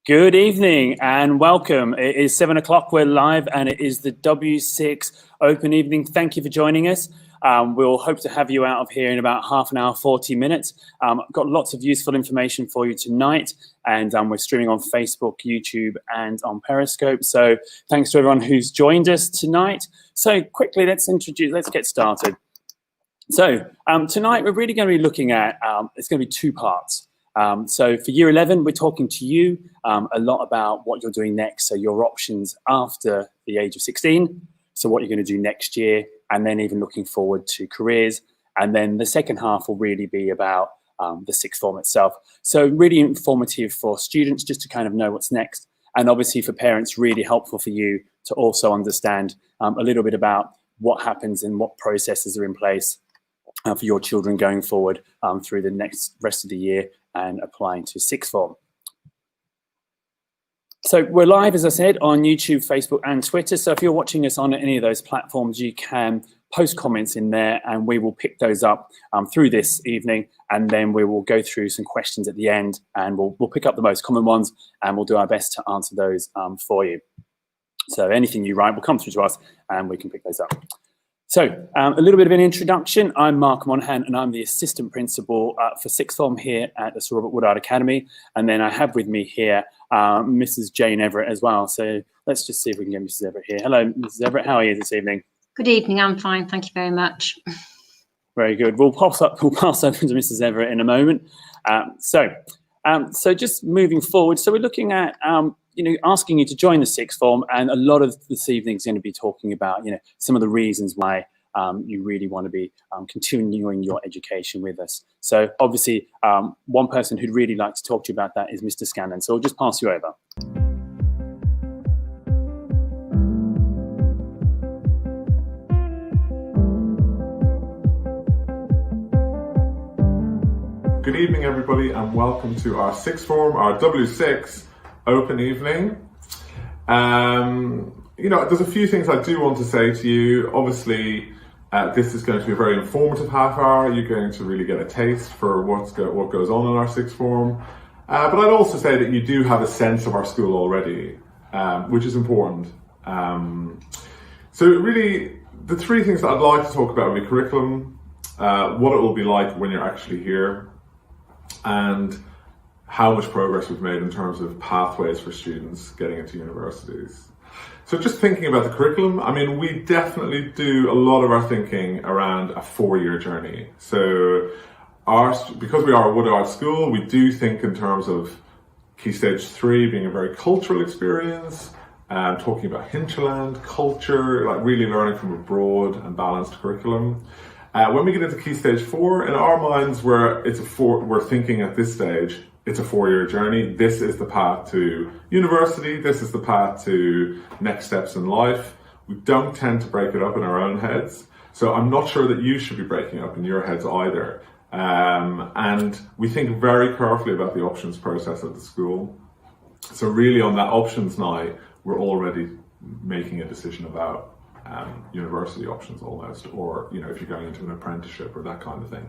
Good evening and welcome. It is 7 o'clock, we're live, and it is the W6 Open Evening. Thank you for joining us. We'll hope to have you out of here in about half an hour, 40 minutes. I've got lots of useful information for you tonight, and we're streaming on Facebook, YouTube, and on Periscope. So thanks to everyone who's joined us tonight. So quickly, let's get started. So tonight we're really going to be looking at, it's going to be two parts. So for year 11, we're talking to you a lot about what you're doing next. So your options after the age of 16. So what you're going to do next year, and then even looking forward to careers. And then the second half will really be about the sixth form itself. So really informative for students just to kind of know what's next. And obviously for parents, really helpful for you to also understand a little bit about what happens and what processes are in place for your children going forward through the next rest of the year and applying to sixth form. So we're live, as I said, on YouTube, Facebook, and Twitter. So if you're watching us on any of those platforms, you can post comments in there and we will pick those up through this evening. And then we will go through some questions at the end and we'll pick up the most common ones and we'll do our best to answer those for you. So anything you write will come through to us and we can pick those up. So a little bit of an introduction. I'm Mark Monaghan and I'm the assistant principal for sixth form here at the Sir Robert Woodard Academy. And then I have with me here Mrs. Jane Everett as well. So let's just see if we can get Mrs. Everett here. Hello, Mrs. Everett. How are you this evening? Good evening. I'm fine. Thank you very much. Very good. We'll pass over to Mrs. Everett in a moment. So just moving forward. So we're looking at asking you to join the sixth form, and a lot of this evening is going to be talking about, some of the reasons why you really want to be continuing your education with us. So obviously, one person who'd really like to talk to you about that is Mr. Scanlon. So I'll just pass you over. Good evening, everybody, and welcome to our sixth form, our W6 Open Evening. There's a few things I do want to say to you. Obviously, this is going to be a very informative half hour. You're going to really get a taste for what goes on in our sixth form. But I'd also say that you do have a sense of our school already, which is important. So really, the three things that I'd like to talk about will be curriculum, what it will be like when you're actually here, and how much progress we've made in terms of pathways for students getting into universities. So just thinking about the curriculum, we definitely do a lot of our thinking around a four-year journey. So because we are a Woodard school, we do think in terms of Key Stage 3 being a very cultural experience, talking about hinterland, culture, like really learning from a broad and balanced curriculum. When we get into Key Stage 4, in our minds, we're thinking at this stage, it's a four-year journey. This is the path to university. This is the path to next steps in life. We don't tend to break it up in our own heads. So I'm not sure that you should be breaking it up in your heads either. And we think very carefully about the options process at the school. So really on that options night, we're already making a decision about university options almost, or if you're going into an apprenticeship or that kind of thing.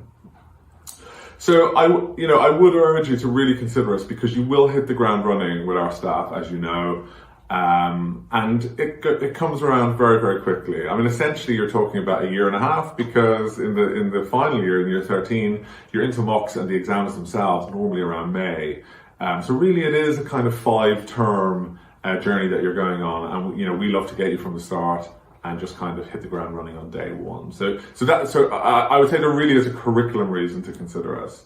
So I would urge you to really consider us, because you will hit the ground running with our staff, as you know, and it comes around very, very quickly. Essentially you're talking about a year and a half, because in the final year, in year 13, you're into mocks and the exams themselves normally around May. So really it is a kind of 5-term journey that you're going on, and we love to get you from the start and just kind of hit the ground running on day one. So I would say there really is a curriculum reason to consider us.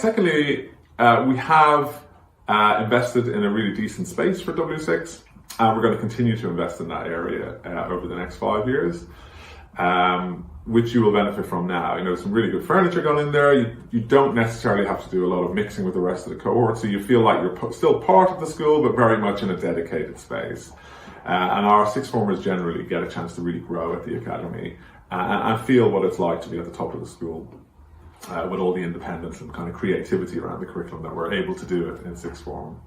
Secondly, we have invested in a really decent space for W6, and we're going to continue to invest in that area over the next 5 years, which you will benefit from now. Some really good furniture gone in there. You don't necessarily have to do a lot of mixing with the rest of the cohort, so you feel like you're still part of the school, but very much in a dedicated space. And our sixth formers generally get a chance to really grow at the academy and feel what it's like to be at the top of the school with all the independence and kind of creativity around the curriculum that we're able to do it in sixth form.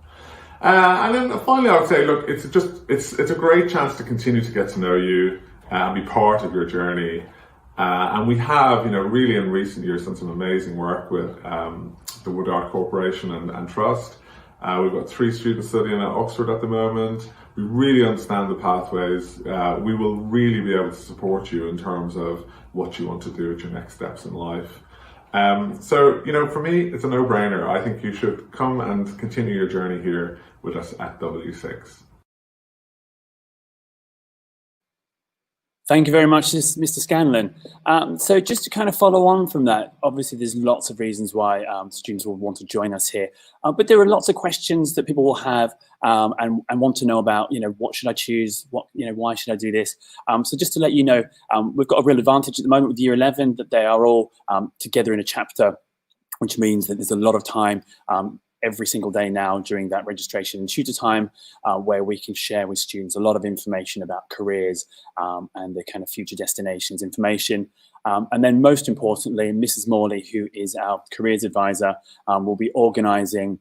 And then finally, I would say, look, it's a great chance to continue to get to know you and be part of your journey. And we have, really in recent years done some amazing work with the Woodard Corporation and Trust. We've got 3 students studying at Oxford at the moment. We really understand the pathways. We will really be able to support you in terms of what you want to do at your next steps in life. So, you know, for me, it's a no-brainer. I think you should come and continue your journey here with us at W6. Thank you very much, Mr. Scanlon. So just to kind of follow on from that, obviously there's lots of reasons why students will want to join us here, but there are lots of questions that people will have and want to know about, you know, what should I choose? What, you know, why should I do this? So just to let you know, we've got a real advantage at the moment with Year 11 that they are all together in a chapter, which means that there's a lot of time every single day now during that registration and tutor time where we can share with students a lot of information about careers and their kind of future destinations information. And then most importantly, Mrs. Morley, who is our careers advisor, will be organising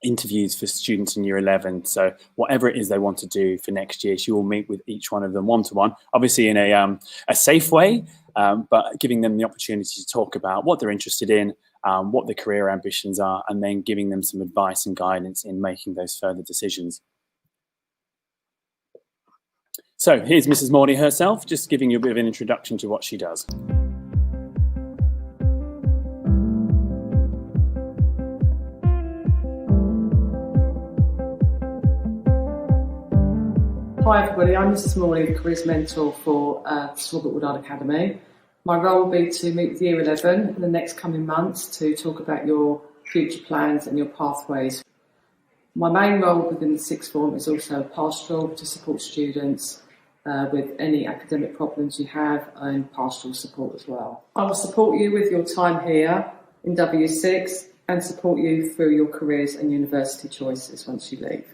interviews for students in Year 11. So whatever it is they want to do for next year, she will meet with each one of them one-to-one, obviously in a safe way, but giving them the opportunity to talk about what they're interested in, what their career ambitions are, and then giving them some advice and guidance in making those further decisions. So here's Mrs. Morley herself, just giving you a bit of an introduction to what she does. Hi everybody, I'm Mrs. Morley, the Careers Mentor for Robert Woodard Academy. My role will be to meet with Year 11 in the next coming months to talk about your future plans and your pathways. My main role within the sixth form is also pastoral, to support students with any academic problems you have, and pastoral support as well. I will support you with your time here in W6 and support you through your careers and university choices once you leave.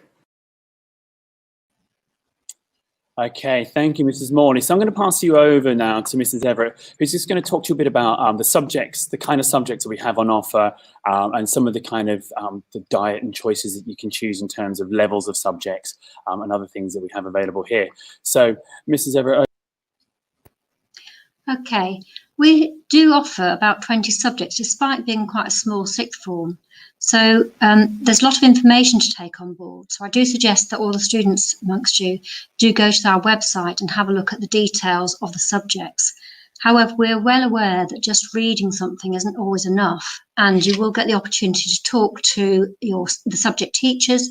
Okay, thank you, Mrs. Morley. So I'm going to pass you over now to Mrs. Everett, who's just going to talk to you a bit about the subjects, the kind of subjects that we have on offer, and some of the kind of the diet and choices that you can choose in terms of levels of subjects and other things that we have available here. So, Mrs. Everett. Okay, we do offer about 20 subjects, despite being quite a small sixth form. So there's a lot of information to take on board. So I do suggest that all the students amongst you do go to our website and have a look at the details of the subjects. However, we're well aware that just reading something isn't always enough, and you will get the opportunity to talk to the subject teachers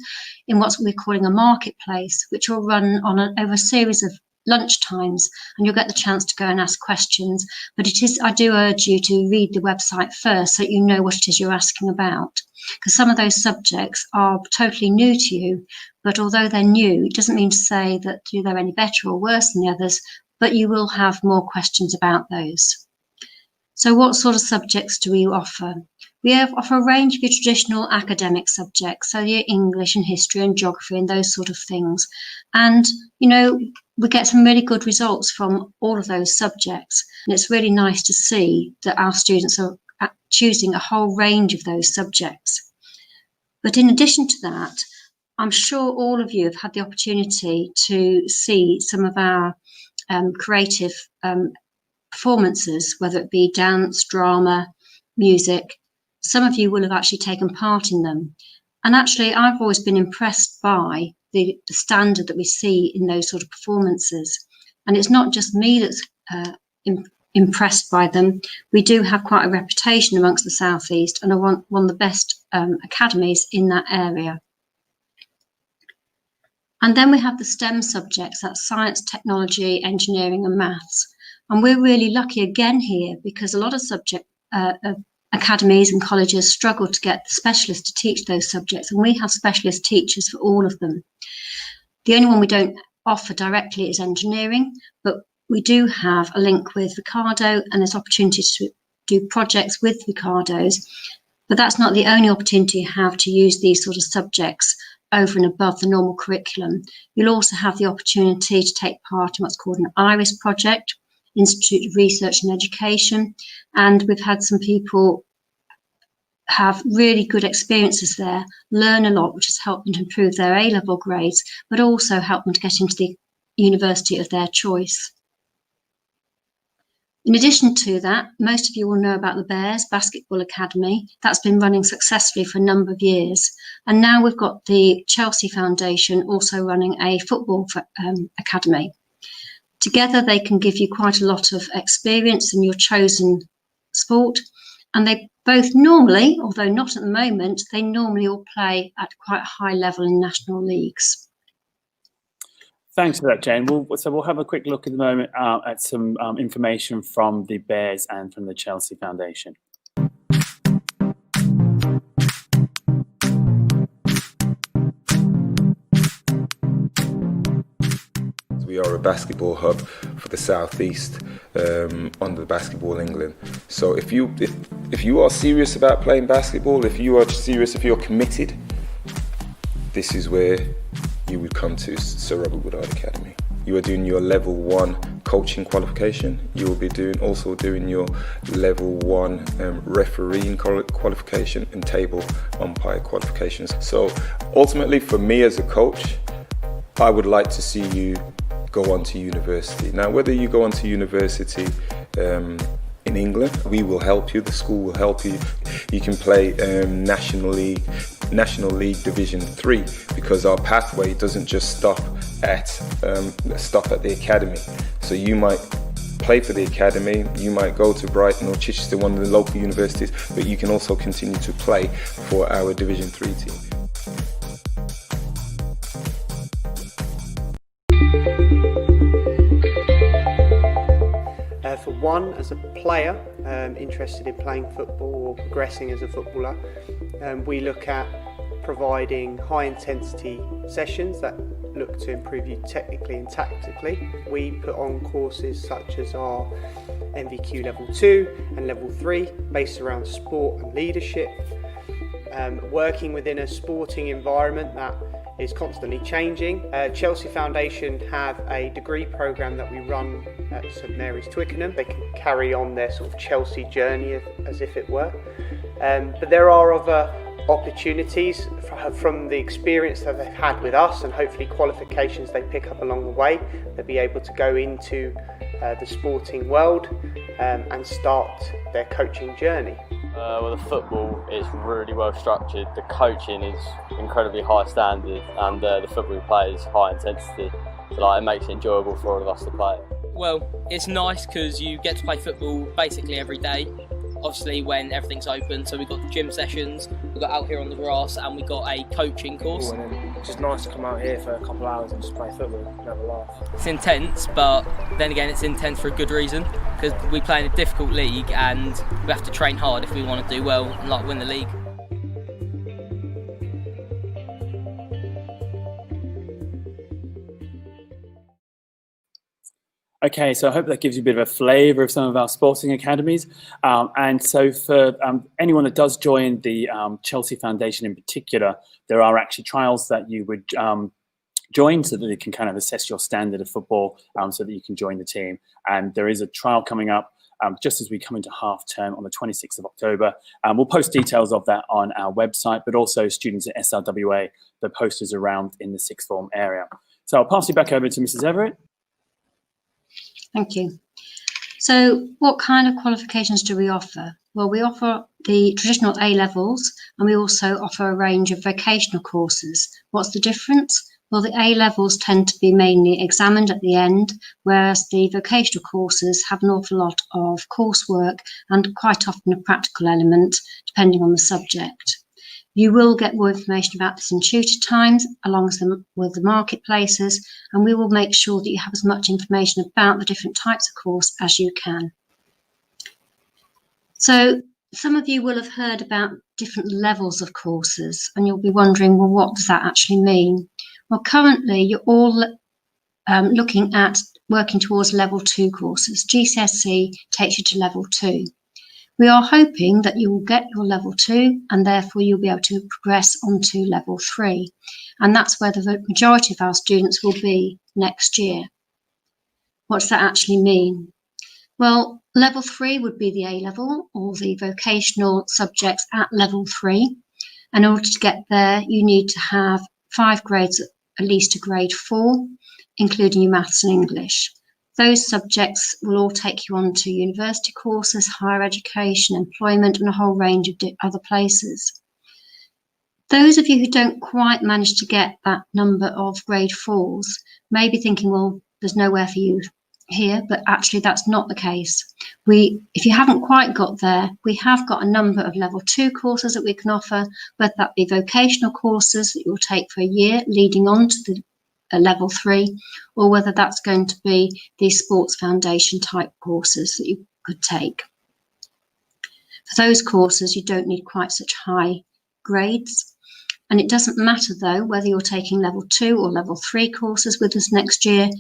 in what we're calling a marketplace, which will run on over a series of lunch times, and you'll get the chance to go and ask questions. But I do urge you to read the website first so that you know what it is you're asking about, because some of those subjects are totally new to you, but although they're new, it doesn't mean to say that they're any better or worse than the others, but you will have more questions about those. So what sort of subjects do we offer? We offer a range of your traditional academic subjects, so your English and history and geography and those sort of things. And, you know, we get some really good results from all of those subjects. And it's really nice to see that our students are choosing a whole range of those subjects. But in addition to that, I'm sure all of you have had the opportunity to see some of our creative performances, whether it be dance, drama, music. Some of you will have actually taken part in them. And actually, I've always been impressed by the standard that we see in those sort of performances. And it's not just me that's impressed by them. We do have quite a reputation amongst the South East and are one of the best academies in that area. And then we have the STEM subjects, that's science, technology, engineering and maths. And we're really lucky again here, because a lot of academies and colleges struggle to get specialists to teach those subjects, and we have specialist teachers for all of them. The only one we don't offer directly is engineering, but we do have a link with Ricardo, and there's opportunities to do projects with Ricardo's, but that's not the only opportunity you have to use these sort of subjects over and above the normal curriculum. You'll also have the opportunity to take part in what's called an IRIS project, Institute of Research and Education, and we've had some people have really good experiences there, learn a lot, which has helped them to improve their A-level grades, but also help them to get into the university of their choice. In addition to that, most of you will know about the Bears Basketball Academy. That's been running successfully for a number of years. And now we've got the Chelsea Foundation also running a football academy. Together, they can give you quite a lot of experience in your chosen sport. And they both normally, although not at the moment, they normally all play at quite a high level in national leagues. Thanks for that, Jane. So we'll have a quick look at the moment at some information from the Bears and from the Chelsea Foundation. We are a basketball hub for the Southeast under Basketball England. So if you are serious about playing basketball, if you're committed, this is where you would come to SRWA Academy. You are doing your level 1 coaching qualification. You will be also doing your level 1 refereeing qualification and table umpire qualifications. So ultimately, for me as a coach, I would like to see you go on to university. Now, whether you go on to university in England, we will help you, the school will help you. You can play National League Division 3, because our pathway doesn't just stop at the academy. So you might play for the academy, you might go to Brighton or Chichester, one of the local universities, but you can also continue to play for our Division 3 team. For one, as a player interested in playing football or progressing as a footballer, we look at providing high intensity sessions that look to improve you technically and tactically. We put on courses such as our MVQ level 2 and level 3 based around sport and leadership, working within a sporting environment that is constantly changing. Chelsea Foundation have a degree programme that we run at St Mary's Twickenham. They can carry on their sort of Chelsea journey as if it were. But there are other opportunities from the experience that they've had with us, and hopefully qualifications they pick up along the way. They'll be able to go into the sporting world and start their coaching journey. Well, the football is really well structured, the coaching is incredibly high standard, and the football we play is high intensity, so it makes it enjoyable for all of us to play. Well, it's nice because you get to play football basically every day, obviously when everything's open. So we've got the gym sessions, we've got out here on the grass, and we've got a coaching course. It's just nice to come out here for a couple of hours and just play football and have a laugh. It's intense, but then again it's intense for a good reason, because we play in a difficult league and we have to train hard if we want to do well and win the league. Okay, so I hope that gives you a bit of a flavour of some of our sporting academies. And so for anyone that does join the Chelsea Foundation in particular, there are actually trials that you would join so that they can kind of assess your standard of football so that you can join the team. And there is a trial coming up just as we come into half term on the 26th of October. We'll post details of that on our website, but also students at SRWA, the posters around in the sixth form area. So I'll pass you back over to Mrs. Everett. Thank you. So what kind of qualifications do we offer? Well, we offer the traditional A-levels, and we also offer a range of vocational courses. What's the difference? Well, the A-levels tend to be mainly examined at the end, whereas the vocational courses have an awful lot of coursework and quite often a practical element, depending on the subject. You will get more information about this in tutor times, along with the marketplaces, and we will make sure that you have as much information about the different types of course as you can. So some of you will have heard about different levels of courses, and you'll be wondering, well, what does that actually mean? Well, currently you're all looking at working towards level 2 courses. GCSE takes you to level 2. We are hoping that you will get your level 2 and therefore you'll be able to progress on to level 3. And that's where the majority of our students will be next year. What does that actually mean? Well, level 3 would be the A level or the vocational subjects at level 3. And in order to get there, you need to have 5 grades, at least to grade 4, including your maths and English. Those subjects will all take you on to university courses, higher education, employment, and a whole range of other places. Those of you who don't quite manage to get that number of grade 4s may be thinking, well, there's nowhere for you here, but actually that's not the case. If you haven't quite got there, we have got a number of level 2 courses that we can offer, whether that be vocational courses that you'll take for a year leading on to the level 3, or whether that's going to be these sports foundation type courses that you could take. For those courses, you don't need quite such high grades. And it doesn't matter though, whether you're taking level 2 or level 3 courses with us next year.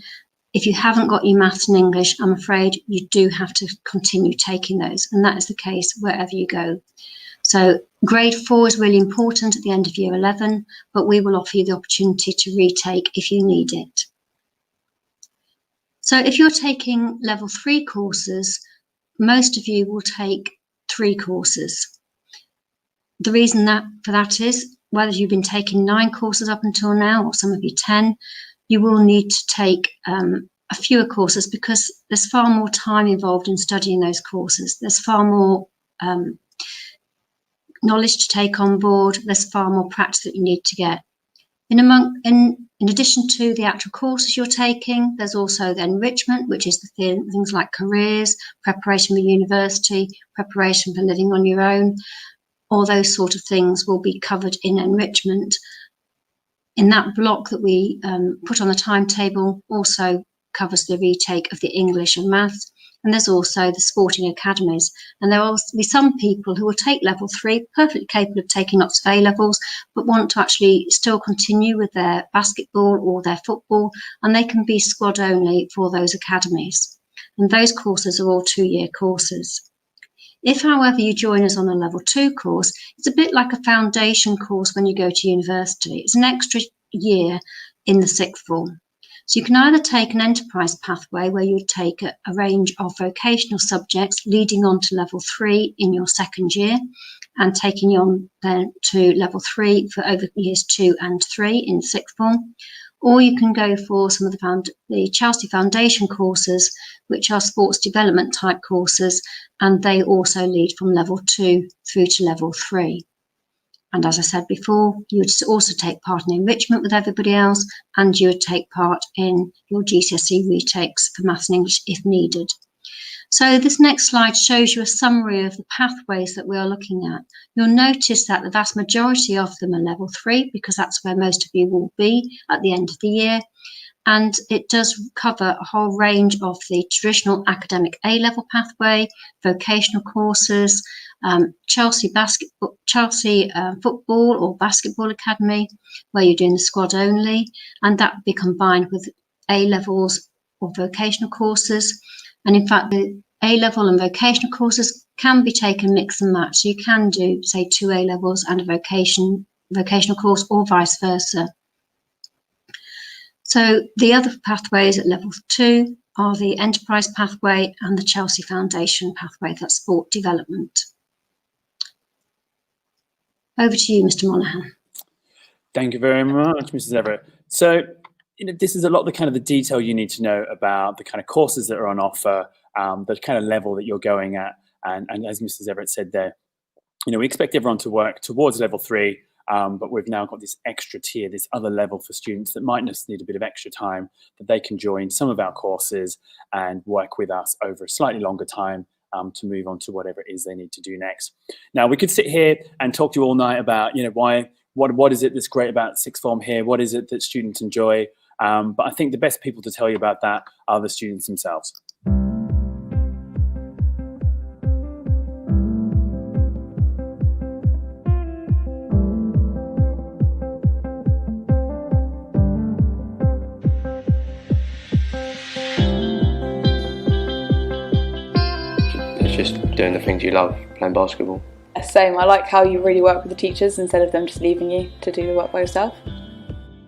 If you haven't got your maths and English, I'm afraid you do have to continue taking those. And that is the case wherever you go. So grade 4 is really important at the end of year 11, but we will offer you the opportunity to retake if you need it. So if you're taking level 3 courses, most of you will take 3 courses. The reason for that is, whether you've been taking 9 courses up until now, or some of you 10, you will need to take a fewer courses because there's far more time involved in studying those courses. There's far more knowledge to take on board. There's far more practice that you need to get. In addition to the actual courses you're taking, there's also the enrichment, which is the things like careers, preparation for university, preparation for living on your own. All those sort of things will be covered in enrichment. In that block that we put on the timetable also covers the retake of the English and maths. And there's also the sporting academies. And there will be some people who will take level 3, perfectly capable of taking lots of A-levels, but want to actually still continue with their basketball or their football, and they can be squad only for those academies. And those courses are all 2-year courses. If, however, you join us on a level 2 course, it's a bit like a foundation course when you go to university. It's an extra year in the 6th form. So you can either take an enterprise pathway where you take a range of vocational subjects leading on to level 3 in your 2nd year and taking you on then to level 3 for over years 2 and 3 in 6th form. Or you can go for some of the Chelsea Foundation courses, which are sports development type courses, and they also lead from level 2 through to level 3. And as I said before, you would also take part in enrichment with everybody else, and you would take part in your GCSE retakes for maths and English if needed. So this next slide shows you a summary of the pathways that we are looking at. You'll notice that the vast majority of them are level 3 because that's where most of you will be at the end of the year. And it does cover a whole range of the traditional academic A-level pathway, vocational courses, Chelsea football or basketball academy, where you're doing the squad only, and that would be combined with A-levels or vocational courses. And in fact, the A-level and vocational courses can be taken mix and match. So you can do, say, 2 A-levels and a vocational course, or vice versa. So the other pathways at level 2 are the enterprise pathway and the Chelsea Foundation pathway, that's sport development. Over to you, Mr. Monaghan. Thank you very much, Mrs. Everett. So, this is a lot of the kind of the detail you need to know about the kind of courses that are on offer, the kind of level that you're going at. And as Mrs. Everett said there, we expect everyone to work towards level 3, but we've now got this extra tier, this other level for students that might just need a bit of extra time, that they can join some of our courses and work with us over a slightly longer time to move on to whatever it is they need to do next. Now, we could sit here and talk to you all night about, what is it that's great about sixth form here? What is it that students enjoy? But I think the best people to tell you about that are the students themselves. Just doing the things you love, playing basketball. Same, I like how you really work with the teachers instead of them just leaving you to do the work by yourself.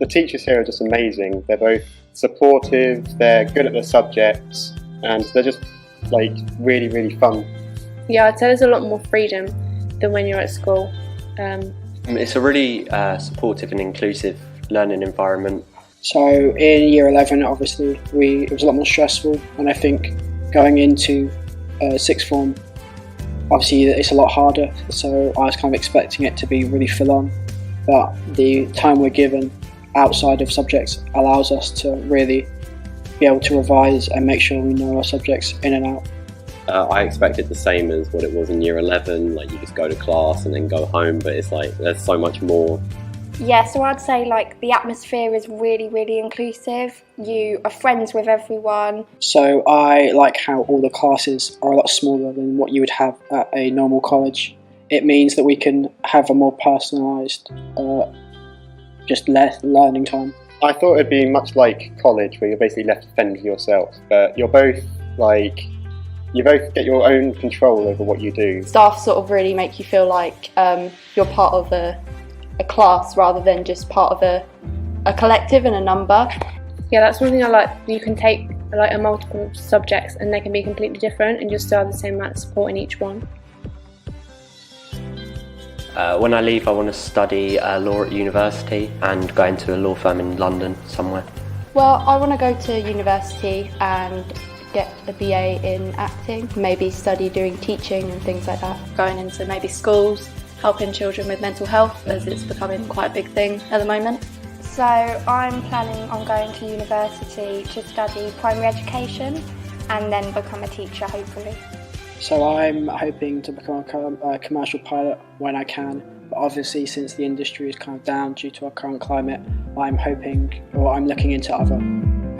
The teachers here are just amazing. They're both supportive, they're good at their subjects, and they're just really, really fun. Yeah, I'd say there's a lot more freedom than when you're at school. It's a really supportive and inclusive learning environment. So in year 11, obviously, it was a lot more stressful, and I think going into sixth form, obviously it's a lot harder, so I was kind of expecting it to be really full on, but the time we're given outside of subjects allows us to really be able to revise and make sure we know our subjects in and out. I expected the same as what it was in year 11, like you just go to class and then go home, but it's like there's so much more. Yeah, so I'd say like the atmosphere is really, really inclusive. You are friends with everyone. So I like how all the classes are a lot smaller than what you would have at a normal college. It means that we can have a more personalised, just less learning time. I thought it'd be much like college, where you're basically left to fend for yourself, but you both get your own control over what you do. Staff sort of really make you feel like you're part of a class rather than just part of a collective and a number. Yeah, that's one thing I like. You can take like a multiple subjects and they can be completely different and you'll still have the same amount of support in each one. When I leave, I want to study law at university and go into a law firm in London somewhere. Well, I want to go to university and get a BA in acting, maybe study doing teaching and things like that. Going into maybe schools, helping children with mental health, as it's becoming quite a big thing at the moment. So I'm planning on going to university to study primary education and then become a teacher, hopefully. So I'm hoping to become a commercial pilot when I can, but obviously since the industry is kind of down due to our current climate, I'm looking into other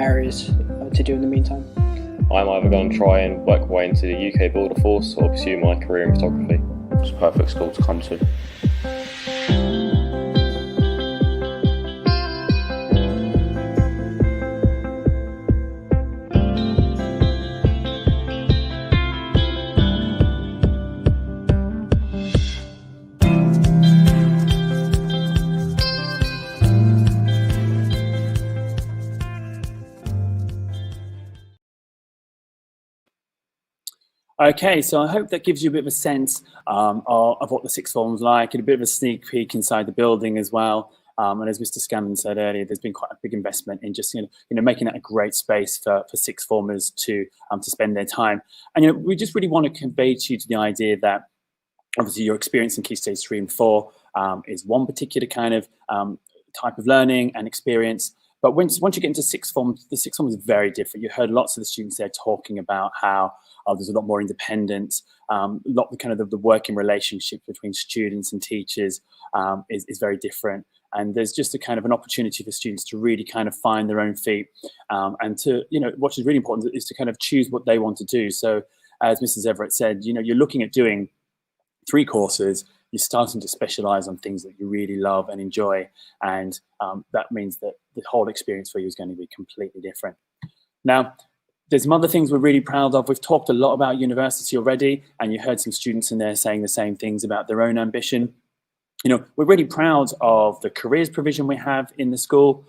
areas to do in the meantime. I'm either going to try and work my way into the UK Border Force or pursue my career in photography. It's a perfect school to come to. Okay, so I hope that gives you a bit of a sense of what the sixth form's like, and a bit of a sneak peek inside the building as well. And as Mr. Scanlon said earlier, there's been quite a big investment in just making that a great space for sixth formers to spend their time. And we just really want to convey to you the idea that obviously your experience in Key Stage 3 and 4 is one particular kind of type of learning and experience. But once you get into sixth form, the sixth form is very different. You heard lots of the students there talking about how there's a lot more independence, the working relationship between students and teachers is very different. And there's just a kind of an opportunity for students to really kind of find their own feet and to, what is really important is to kind of choose what they want to do. So as Mrs. Everett said, you're looking at doing 3 courses, you're starting to specialize on things that you really love and enjoy. And that means that the whole experience for you is going to be completely different. Now, there's some other things we're really proud of. We've talked a lot about university already, and you heard some students in there saying the same things about their own ambition. We're really proud of the careers provision we have in the school.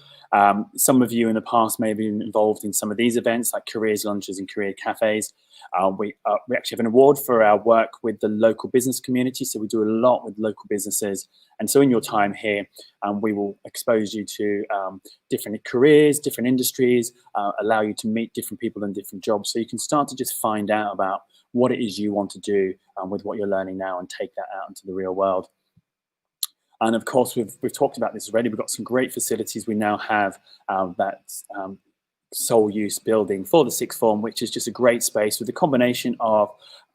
Some of you in the past may have been involved in some of these events like careers lunches and career cafes. We actually have an award for our work with the local business community, so we do a lot with local businesses. And so in your time here, we will expose you to different careers, different industries, allow you to meet different people in different jobs, so you can start to just find out about what it is you want to do with what you're learning now and take that out into the real world. And of course, we've talked about this already. We've got some great facilities. We now have that sole use building for the sixth form, which is just a great space with a combination of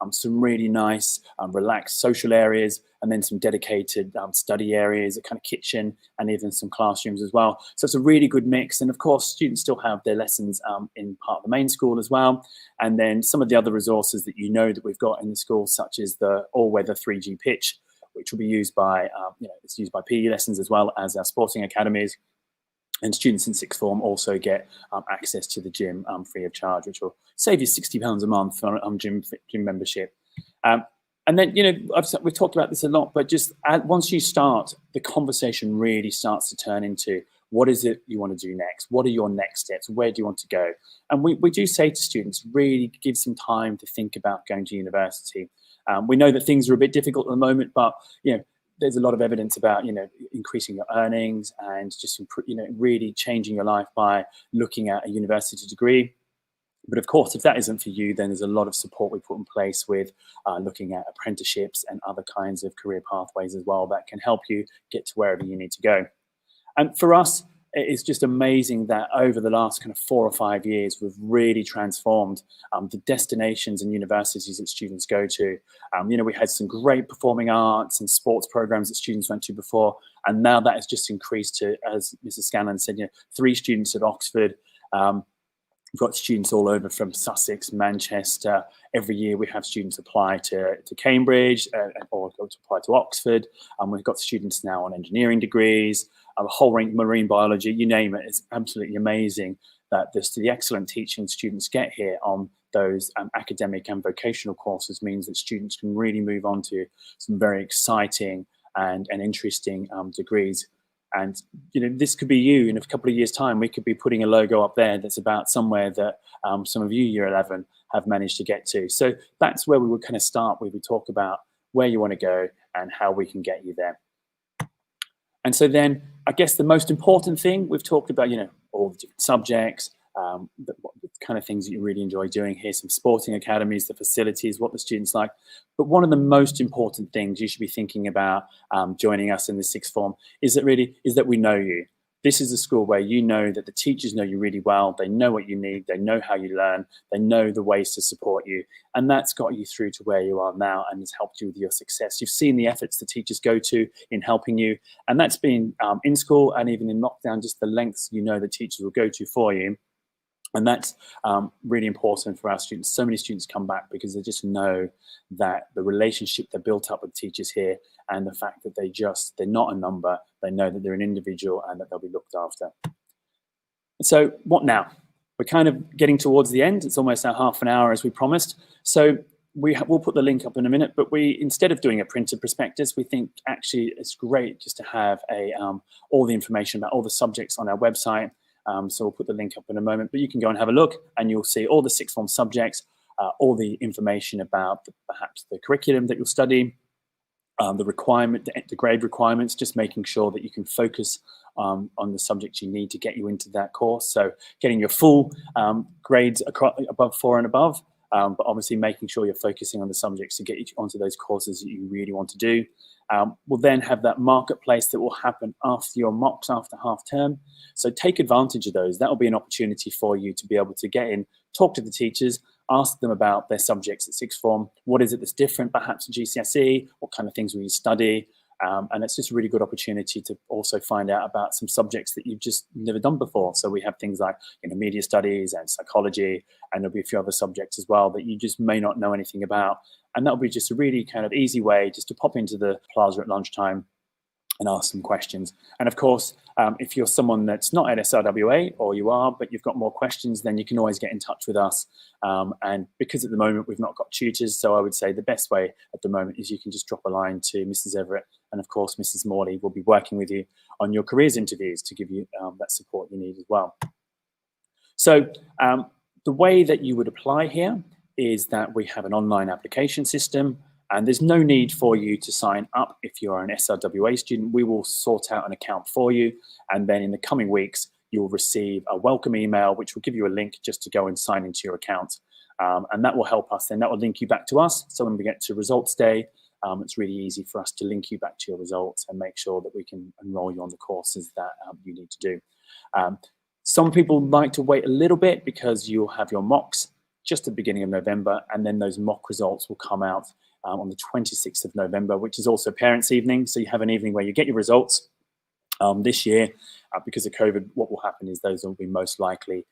some really nice relaxed social areas and then some dedicated study areas, a kind of kitchen and even some classrooms as well. So it's a really good mix. And of course, students still have their lessons in part of the main school as well. And then some of the other resources that that we've got in the school, such as the all-weather 3G pitch, which will be used by, it's used by PE lessons as well as our sporting academies. And students in sixth form also get access to the gym free of charge, which will save you £60 a month on gym membership. And then, we've talked about this a lot, but just once you start, the conversation really starts to turn into what is it you want to do next? What are your next steps? Where do you want to go? And we do say to students, really give some time to think about going to university. We know that things are a bit difficult at the moment, but there's a lot of evidence about, increasing your earnings and just, really changing your life by looking at a university degree. But of course, if that isn't for you, then there's a lot of support we put in place with looking at apprenticeships and other kinds of career pathways as well that can help you get to wherever you need to go. And for us, it's just amazing that over the last kind of 4 or 5 years, we've really transformed the destinations and universities that students go to. We had some great performing arts and sports programs that students went to before, and now that has just increased to, as Mrs. Scanlon said, 3 students at Oxford. We've got students all over from Sussex, Manchester. Every year we have students apply to Cambridge or go to apply to Oxford. We've got students now on engineering degrees, a whole range of marine biology, you name it. It's absolutely amazing that the excellent teaching students get here on those academic and vocational courses means that students can really move on to some very exciting and interesting degrees. And, this could be you in a couple of years' time. We could be putting a logo up there that's about somewhere that some of you, Year 11, have managed to get to. So that's where we would kind of start. We would talk about where you want to go and how we can get you there. And so then I guess the most important thing, we've talked about, all the different subjects, the kind of things that you really enjoy doing here, some sporting academies, the facilities, what the students like. But one of the most important things you should be thinking about joining us in the sixth form is that we know you. This is a school where you know that the teachers know you really well. They know what you need. They know how you learn. They know the ways to support you. And that's got you through to where you are now and has helped you with your success. You've seen the efforts the teachers go to in helping you. And that's been in school and even in lockdown, just the lengths the teachers will go to for you. And that's really important for our students. So many students come back because they just know that the relationship they're built up with teachers here and the fact that they're not a number, they know that they're an individual and that they'll be looked after. So what now? We're kind of getting towards the end. It's almost our half an hour as we promised. So we'll put the link up in a minute, but instead of doing a printed prospectus, we think actually it's great just to have all the information about all the subjects on our website. So we'll put the link up in a moment, but you can go and have a look and you'll see all the sixth form subjects, all the information about perhaps the curriculum that you'll study, the grade requirements, just making sure that you can focus on the subjects you need to get you into that course. So getting your full grades above 4 and above, but obviously making sure you're focusing on the subjects to get you onto those courses that you really want to do. We'll then have that marketplace that will happen after your mocks after half term. So take advantage of those. That will be an opportunity for you to be able to get in, talk to the teachers, ask them about their subjects at sixth form. What is it that's different perhaps at GCSE? What kind of things will you study? And it's just a really good opportunity to also find out about some subjects that you've just never done before. So we have things like media studies and psychology, and there'll be a few other subjects as well that you just may not know anything about. And that'll be just a really kind of easy way just to pop into the plaza at lunchtime and ask some questions. And of course, if you're someone that's not at SRWA, or you are, but you've got more questions, then you can always get in touch with us. And because at the moment we've not got tutors, so I would say the best way at the moment is you can just drop a line to Mrs. Everett. And of course, Mrs. Morley will be working with you on your careers interviews to give you that support you need as well. So the way that you would apply here is that we have an online application system. And there's no need for you to sign up if you're an SRWA student. We will sort out an account for you. And then in the coming weeks, you'll receive a welcome email, which will give you a link just to go and sign into your account. And that will help us. Then that will link you back to us. So when we get to results day, it's really easy for us to link you back to your results and make sure that we can enroll you on the courses that you need to do. Some people like to wait a little bit because you'll have your mocks just at the beginning of November, and then those mock results will come out on the 26th of November, which is also Parents' Evening. So you have an evening where you get your results. This year, because of COVID, what will happen is those will be most likely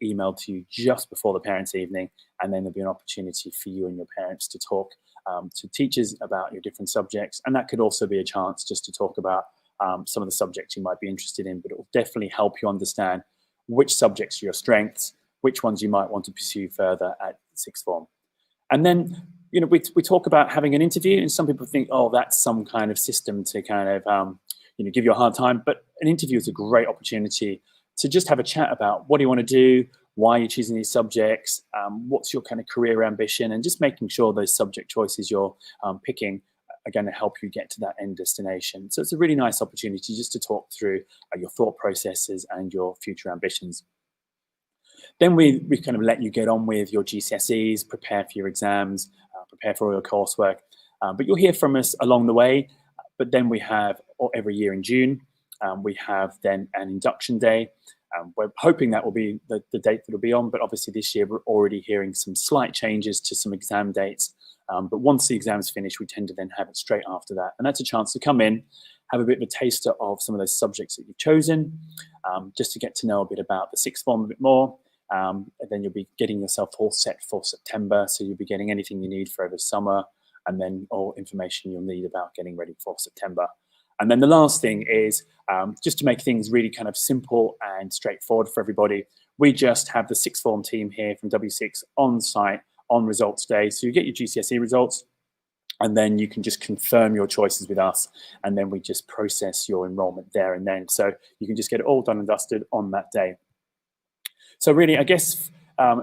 emailed to you just before the Parents' Evening, and then there'll be an opportunity for you and your parents to talk to teachers about your different subjects. And that could also be a chance just to talk about some of the subjects you might be interested in, but it will definitely help you understand which subjects are your strengths, which ones you might want to pursue further at sixth form. And then we talk about having an interview, and some people think, oh, that's some kind of system to kind of, give you a hard time. But an interview is a great opportunity to just have a chat about what do you want to do, why are you choosing these subjects, what's your kind of career ambition, and just making sure those subject choices you're picking going to help you get to that end destination. So it's a really nice opportunity just to talk through your thought processes and your future ambitions. Then we kind of let you get on with your GCSEs, prepare for your exams, prepare for all your coursework. But you'll hear from us along the way. But then we have, every year in June, we have then an induction day. We're hoping that will be the date that it'll be on, but obviously this year we're already hearing some slight changes to some exam dates. But once the exam's finished, we tend to then have it straight after that. And that's a chance to come in, have a bit of a taster of some of those subjects that you've chosen, just to get to know a bit about the sixth form a bit more. And then you'll be getting yourself all set for September. So you'll be getting anything you need for over summer, and then all information you'll need about getting ready for September. And then the last thing is just to make things really kind of simple and straightforward for everybody. We just have the sixth form team here from W6 on site on results day. So you get your GCSE results, and then you can just confirm your choices with us, and then we just process your enrollment there and then. So you can just get it all done and dusted on that day. So really, I guess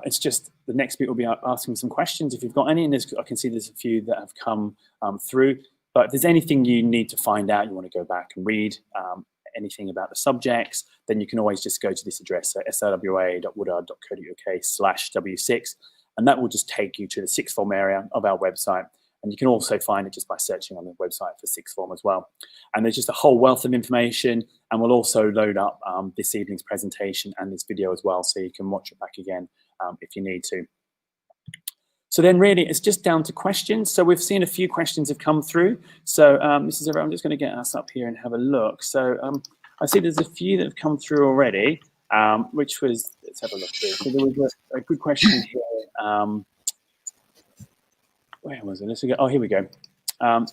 it's just the next bit will be asking some questions if you've got any, and I can see there's a few that have come through. But if there's anything you need to find out, you want to go back and read anything about the subjects, then you can always just go to this address, so srwa.woodard.co.uk/W6, and that will just take you to the sixth form area of our website. And you can also find it just by searching on the website for sixth form as well. And there's just a whole wealth of information, and we'll also load up this evening's presentation and this video as well, so you can watch it back again if you need to. So then really it's just down to questions. So we've seen a few questions have come through. So this is everyone. I'm just going to get us up here and have a look. So I see there's a few that have come through already, which was, let's have a look here. So there was a good question here. Where was it? Let's go. Oh, here we go. I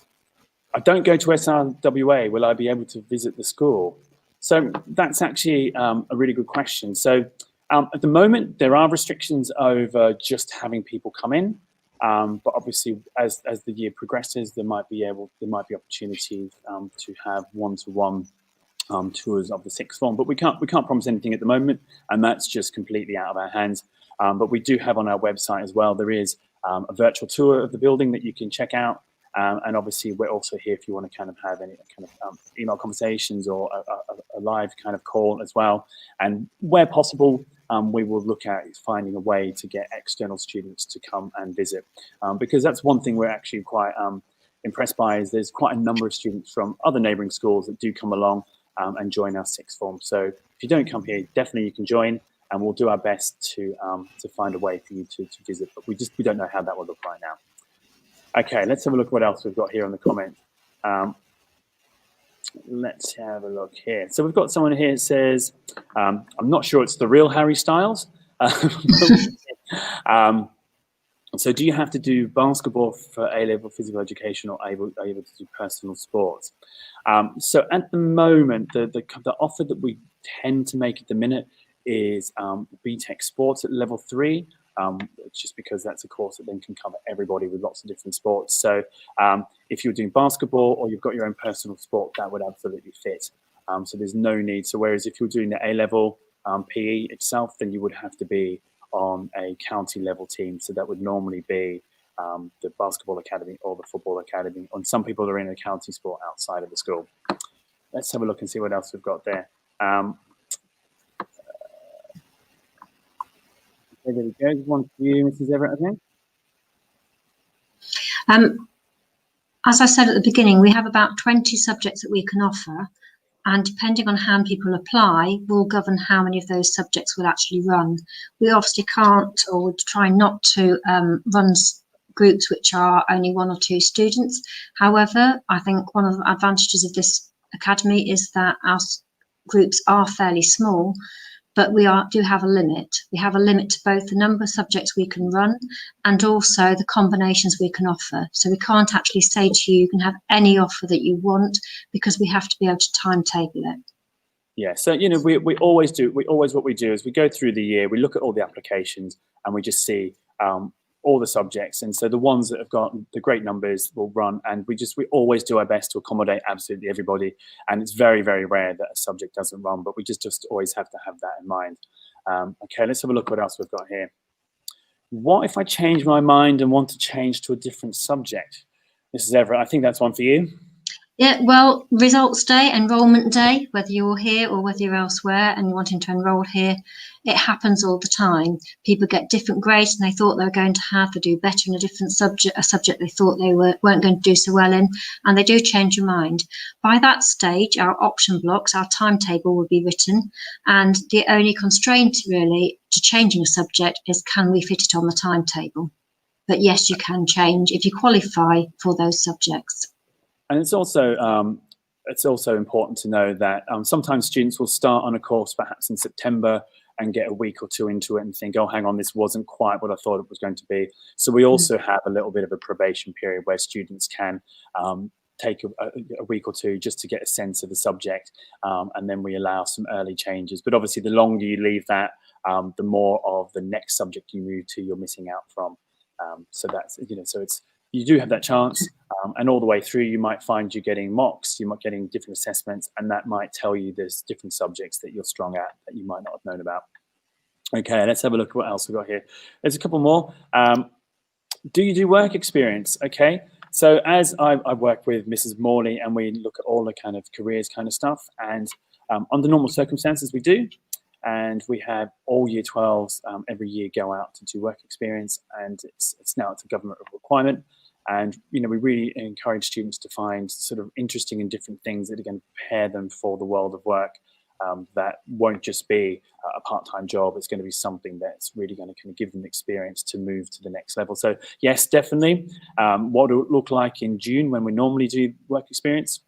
don't go to SRWA. Will I be able to visit the school? So that's actually a really good question. So at the moment, there are restrictions over just having people come in, but obviously, as the year progresses, there might be opportunities to have one-to-one tours of the sixth form. But we can't promise anything at the moment, and that's just completely out of our hands. But we do have on our website as well. There is a virtual tour of the building that you can check out. And obviously, we're also here if you want to kind of have any kind of email conversations or a live kind of call as well. And where possible, we will look at finding a way to get external students to come and visit. Because that's one thing we're actually quite impressed by, is there's quite a number of students from other neighbouring schools that do come along and join our sixth form. So if you don't come here, definitely you can join, and we'll do our best to find a way for you to visit. But we don't know how that will look right now. Okay, let's have a look what else we've got here on the comments. Let's have a look here. So we've got someone here that says, I'm not sure it's the real Harry Styles. So do you have to do basketball for A-level physical education, or able to do personal sports? So at the moment, the offer that we tend to make at the minute is BTEC Sports at level 3. Just because that's a course that then can cover everybody with lots of different sports. So if you're doing basketball or you've got your own personal sport, that would absolutely fit. So there's no need. So whereas if you're doing the A-level PE itself, then you would have to be on a county level team. So that would normally be the basketball academy or the football academy. And some people are in a county sport outside of the school. Let's have a look and see what else we've got there. There we go. One for you, Mrs. Everett, I think. As I said at the beginning, we have about 20 subjects that we can offer, and depending on how people apply will govern how many of those subjects we'll actually run. We obviously can't, or would try not to run groups which are only 1 or 2 students. However, I think one of the advantages of this academy is that our groups are fairly small, but we do have a limit. We have a limit to both the number of subjects we can run and also the combinations we can offer. So we can't actually say to you, you can have any offer that you want, because we have to be able to timetable it. Yeah, so, you know, we always what we do is we go through the year, we look at all the applications, and we just see all the subjects. And so the ones that have got the great numbers will run, and we always do our best to accommodate absolutely everybody. And it's very, very rare that a subject doesn't run, but we just always have to have that in mind. Okay, let's have a look what else we've got here. What if I change my mind and want to change to a different subject? Mrs. Everett, I think that's one for you. Yeah, well, results day, enrolment day, whether you're here or whether you're elsewhere and you're wanting to enrol here, it happens all the time. People get different grades than they thought they were going to have. They do better in a different subject, a subject they thought they weren't going to do so well in, and they do change your mind. By that stage, our option blocks, our timetable will be written, and the only constraint really to changing a subject is, can we fit it on the timetable? But yes, you can change if you qualify for those subjects. And it's also important to know that sometimes students will start on a course perhaps in September and get a week or two into it and think, oh, hang on, this wasn't quite what I thought it was going to be. So we also have a little bit of a probation period where students can take a week or two just to get a sense of the subject, and then we allow some early changes. But obviously, the longer you leave that, the more of the next subject you move to, you're missing out from. So that's, so it's, you do have that chance, and all the way through you might find you're getting mocks, you might getting different assessments, and that might tell you there's different subjects that you're strong at that you might not have known about. Okay, let's have a look at what else we've got here. There's a couple more. Do you do work experience? Okay, so as I work with Mrs. Morley and we look at all the kind of careers kind of stuff, and under normal circumstances we do. And we have all year 12s every year go out to do work experience, and it's now a government requirement. And we really encourage students to find sort of interesting and different things that are going to prepare them for the world of work. That won't just be a part-time job. It's going to be something that's really going to kind of give them experience to move to the next level. So yes, definitely. What it will look like in June when we normally do work experience,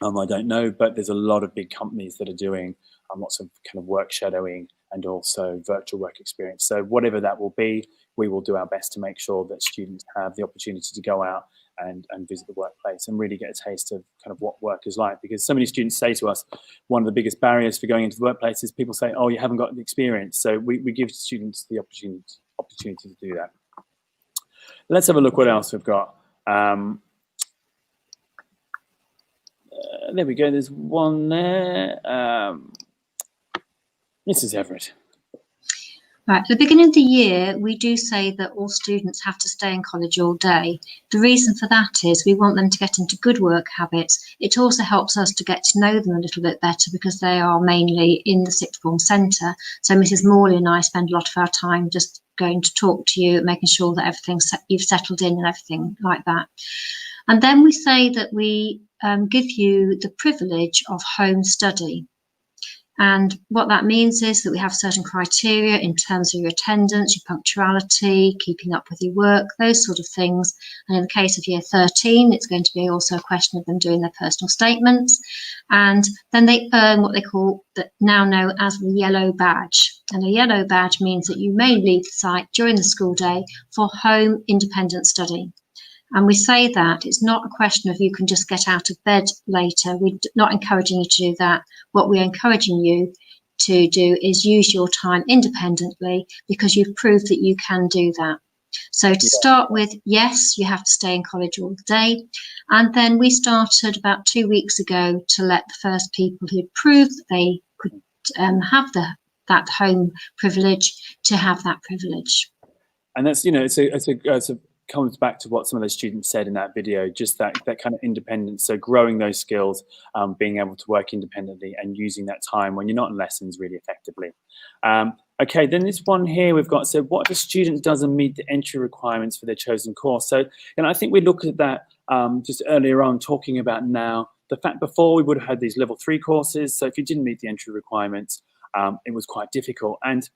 I don't know, but there's a lot of big companies that are doing lots of kind of work shadowing and also virtual work experience. So whatever that will be, we will do our best to make sure that students have the opportunity to go out and visit the workplace and really get a taste of kind of what work is like. Because so many students say to us, one of the biggest barriers for going into the workplace is people say, oh, you haven't got the experience. So we give students the opportunity to do that. Let's have a look what else we've got. There we go, there's one there. Mrs. Everett. Right, at the beginning of the year, we do say that all students have to stay in college all day. The reason for that is we want them to get into good work habits. It also helps us to get to know them a little bit better because they are mainly in the sixth form centre. So Mrs. Morley and I spend a lot of our time just going to talk to you, making sure that you've settled in and everything like that. And then we say that we give you the privilege of home study. And what that means is that we have certain criteria in terms of your attendance, your punctuality, keeping up with your work, those sort of things. And in the case of year 13, it's going to be also a question of them doing their personal statements. And then they earn what they call, that now know as the yellow badge. And a yellow badge means that you may leave the site during the school day for home independent study. And we say that it's not a question of you can just get out of bed later. We're not encouraging you to do that. What we're encouraging you to do is use your time independently because you've proved that you can do that. So to start with, yes, you have to stay in college all day. And then we started about 2 weeks ago to let the first people who'd proved that they could have that home privilege to have that privilege. And that's, it's a comes back to what some of those students said in that video, just that kind of independence. So growing those skills, being able to work independently and using that time when you're not in lessons really effectively. Okay, then this one here we've got, so what if a student doesn't meet the entry requirements for their chosen course? So, I think we looked at that just earlier on, talking about now, the fact before we would have had these level 3 courses. So if you didn't meet the entry requirements, it was quite difficult. And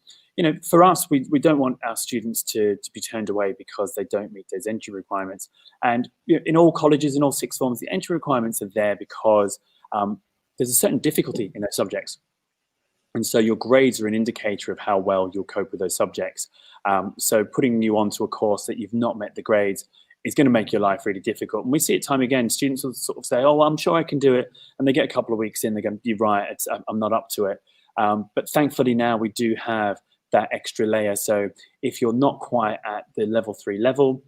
for us, we don't want our students to be turned away because they don't meet those entry requirements. And in all colleges, in all sixth forms, the entry requirements are there because there's a certain difficulty in those subjects. And so your grades are an indicator of how well you'll cope with those subjects. So putting you onto a course that you've not met the grades is going to make your life really difficult. And we see it time again. Students will sort of say, oh, well, I'm sure I can do it. And they get a couple of weeks in, they're going, you're right, I'm not up to it. But thankfully now we do have that extra layer. So if you're not quite at the level 3 level,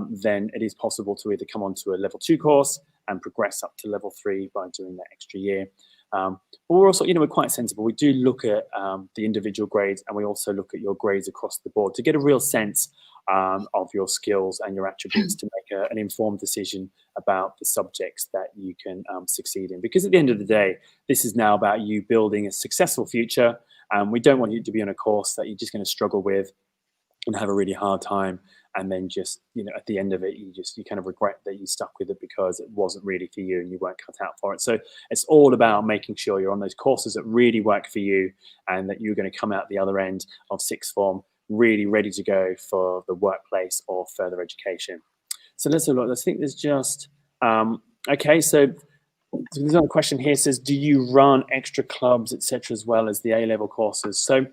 then it is possible to either come onto a level 2 course and progress up to level 3 by doing that extra year. But we're also, we're quite sensible. We do look at the individual grades, and we also look at your grades across the board to get a real sense of your skills and your attributes to make an informed decision about the subjects that you can succeed in. Because at the end of the day, this is now about you building a successful future. We don't want you to be on a course that you're just going to struggle with and have a really hard time, and then just, at the end of it, you kind of regret that you stuck with it because it wasn't really for you and you weren't cut out for it. So it's all about making sure you're on those courses that really work for you, and that you're going to come out the other end of sixth form really ready to go for the workplace or further education. So let's have a look. I think there's just, okay, so there's another question here. Says, do you run extra clubs, etc., as well as the A-level courses? So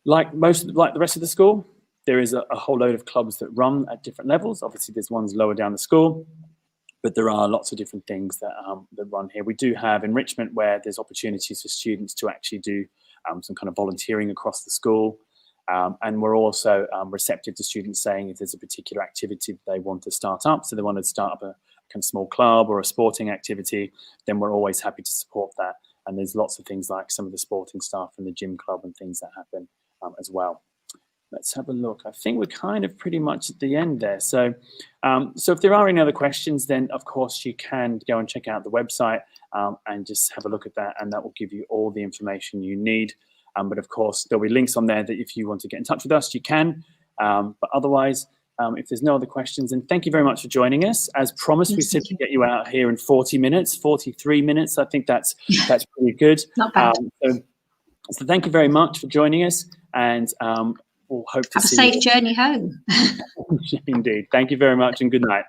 like the rest of the school, there is a whole load of clubs that run at different levels. Obviously, there's ones lower down the school, but there are lots of different things that run here. We do have enrichment where there's opportunities for students to actually do some kind of volunteering across the school. And we're also receptive to students saying if there's a particular activity they want to start up, so they want to start up a kind of small club or a sporting activity, then we're always happy to support that. And there's lots of things like some of the sporting stuff and the gym club and things that happen as well. Let's have a look. I think we're kind of pretty much at the end there. So, so if there are any other questions, then of course you can go and check out the website and just have a look at that, and that will give you all the information you need. But of course, there'll be links on there that if you want to get in touch with us, you can. But otherwise, if there's no other questions, then thank you very much for joining us. As promised, we said to get you out here in 40 minutes, 43 minutes. I think that's pretty good. Not bad. So thank you very much for joining us, and we'll hope to see you. Have a safe journey home. Indeed. Thank you very much, and good night.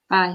Bye.